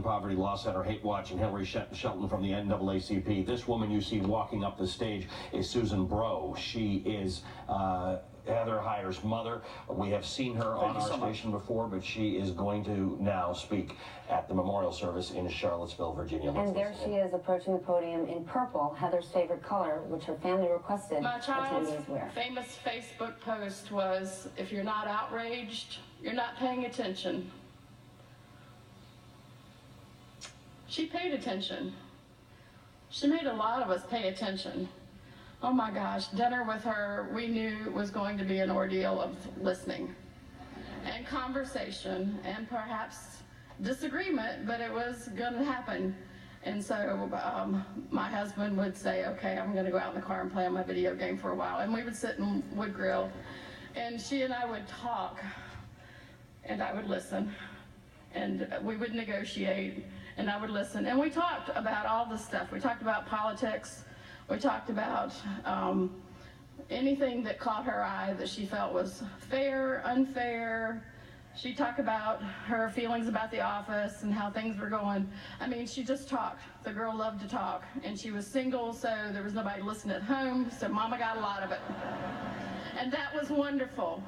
Poverty Law Center, Hate Watch, and Hillary Shelton from the NAACP. This woman you see walking up the stage is Susan Bro. She is Heather Heyer's mother. We have seen her on our station before, but she is going to now speak at the memorial service in Charlottesville, Virginia. And there she is approaching the podium in purple, Heather's favorite color, which her family requested my child's attendees wear. famous Facebook post was, "If you're not outraged, you're not paying attention." She paid attention. She made a lot of us pay attention. Oh my gosh, dinner with her, we knew was going to be an ordeal of listening and conversation and perhaps disagreement, but it was going to happen. And so my husband would say, okay, I'm going to go out in the car and play on my video game for a while. And we would sit and would grill. And she and I would talk, and I would listen. And we would negotiate, and I would listen. And we talked about all this stuff. We talked about politics. We talked about anything that caught her eye that she felt was fair, unfair. She talked about her feelings about the office and how things were going. I mean, she just talked. The girl loved to talk. And she was single, so there was nobody listening at home, so Mama got a lot of it. And that was wonderful.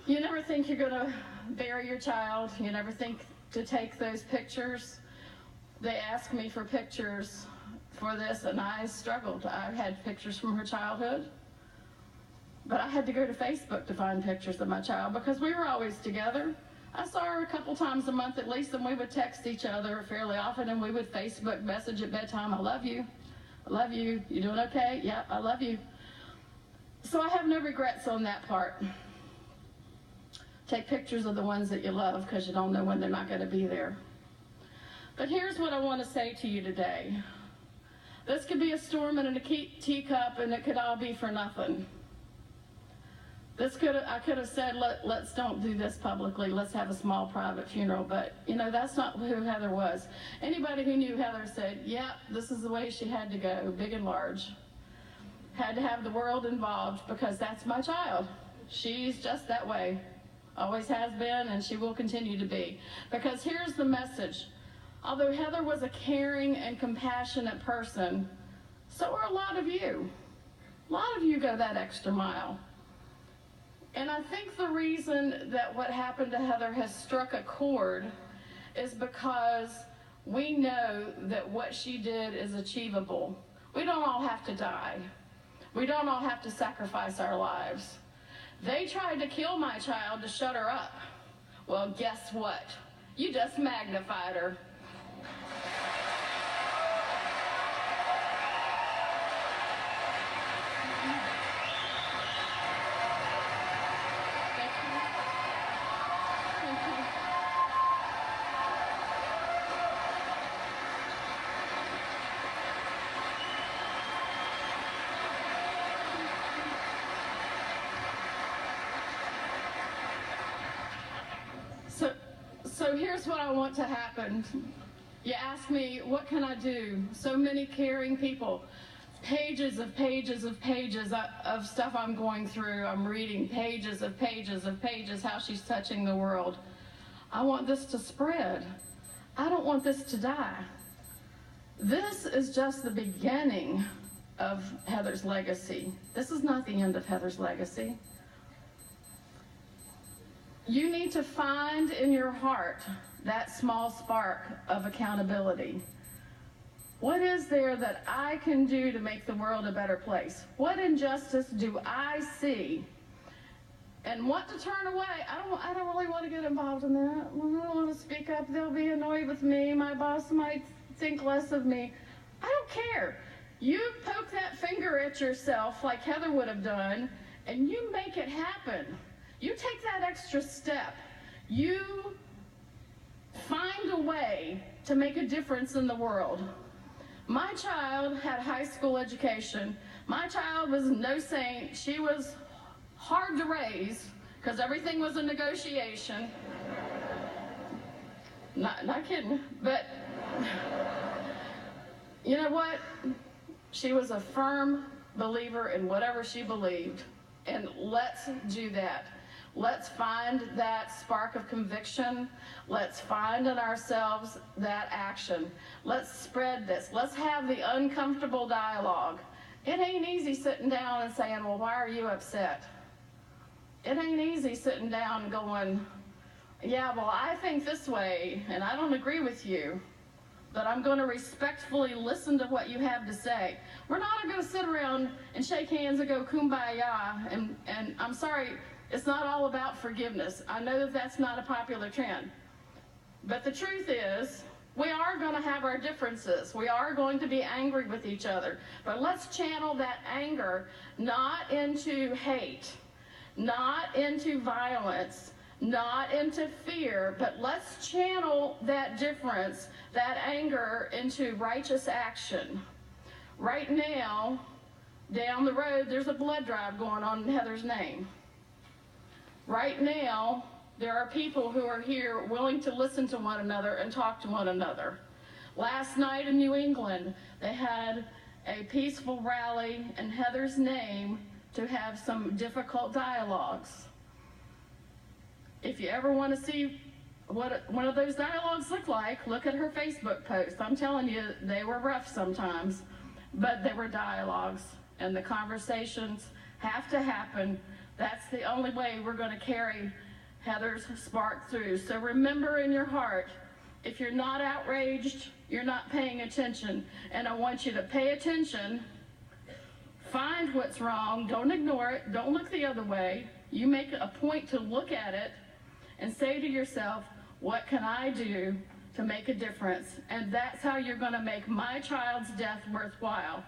You never think you're going to bury your child. You never think to take those pictures. They asked me for pictures for this, and I struggled. I had pictures from her childhood, but I had to go to Facebook to find pictures of my child because we were always together. I saw her a couple times a month at least, and we would text each other fairly often, and we would Facebook message at bedtime, "I love you. I love you. You doing okay? Yeah, I love you." So I have no regrets on that part. Take pictures of the ones that you love because you don't know when they're not going to be there. But here's what I want to say to you today. This could be a storm in a teacup, and it could all be for nothing. I could have said, let's don't do this publicly. Let's have a small private funeral. But, you know, that's not who Heather was. Anybody who knew Heather said, yeah, this is the way she had to go, big and large. Had to have the world involved because that's my child. She's just that way. Always has been, and she will continue to be. Because here's the message. Although Heather was a caring and compassionate person, so are a lot of you. A lot of you go that extra mile. And I think the reason that what happened to Heather has struck a chord is because we know that what she did is achievable. We don't all have to die. We don't all have to sacrifice our lives. They tried to kill my child to shut her up. Well, guess what? You just magnified her. So here's what I want to happen. You ask me, what can I do? So many caring people, pages of pages of pages of stuff I'm going through. I'm reading pages of pages of pages, how she's touching the world. I want this to spread. I don't want this to die. This is just the beginning of Heather's legacy. This is not the end of Heather's legacy. You need to find in your heart that small spark of accountability. What is there that I can do to make the world a better place? What injustice do I see and want to turn away? I don't really want to get involved in that. I don't want to speak up. They'll be annoyed with me. My boss might think less of me. I don't care. You poke that finger at yourself like Heather would have done, and you make it happen. You take that extra step. You find a way to make a difference in the world. My child had high school education. My child was no saint. She was hard to raise because everything was a negotiation. Not kidding, but you know what? She was a firm believer in whatever she believed, and let's do that. Let's find that spark of conviction. Let's find in ourselves that action. Let's spread this. Let's have the uncomfortable dialogue. It ain't easy sitting down and saying, well, why are you upset? It ain't easy sitting down and going, yeah, well, I think this way, and I don't agree with you, but I'm going to respectfully listen to what you have to say. We're not going to sit around and shake hands and go kumbaya, and I'm sorry, it's not all about forgiveness. I know that that's not a popular trend. But the truth is, we are going to have our differences. We are going to be angry with each other. But let's channel that anger not into hate, not into violence, not into fear, but let's channel that difference, that anger, into righteous action. Right now, down the road, there's a blood drive going on in Heather's name. Right now, there are people who are here willing to listen to one another and talk to one another. Last night in New England, they had a peaceful rally in Heather's name to have some difficult dialogues. If you ever want to see what one of those dialogues look like, look at her Facebook post. I'm telling you, they were rough sometimes, but they were dialogues, and the conversations have to happen. That's the only way we're going to carry Heather's spark through. So remember in your heart, if you're not outraged, you're not paying attention. And I want you to pay attention, find what's wrong, don't ignore it, don't look the other way. You make a point to look at it and say to yourself, what can I do to make a difference? And that's how you're going to make my child's death worthwhile.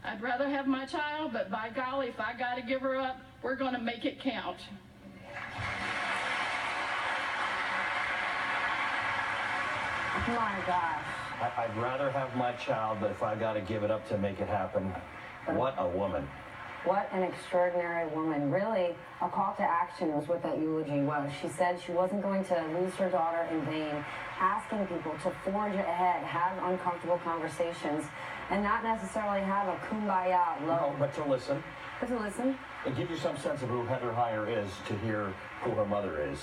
I'd rather have my child, but by golly, if I got to give her up, we're going to make it count. Oh my gosh. I'd rather have my child, but if I got to give it up to make it happen, what a woman. What an extraordinary woman. Really, a call to action was what that eulogy was. She said she wasn't going to lose her daughter in vain, asking people to forge ahead, have uncomfortable conversations, and not necessarily have a kumbaya low. No, but to listen. But to listen. And give you some sense of who Heather Heyer is to hear who her mother is.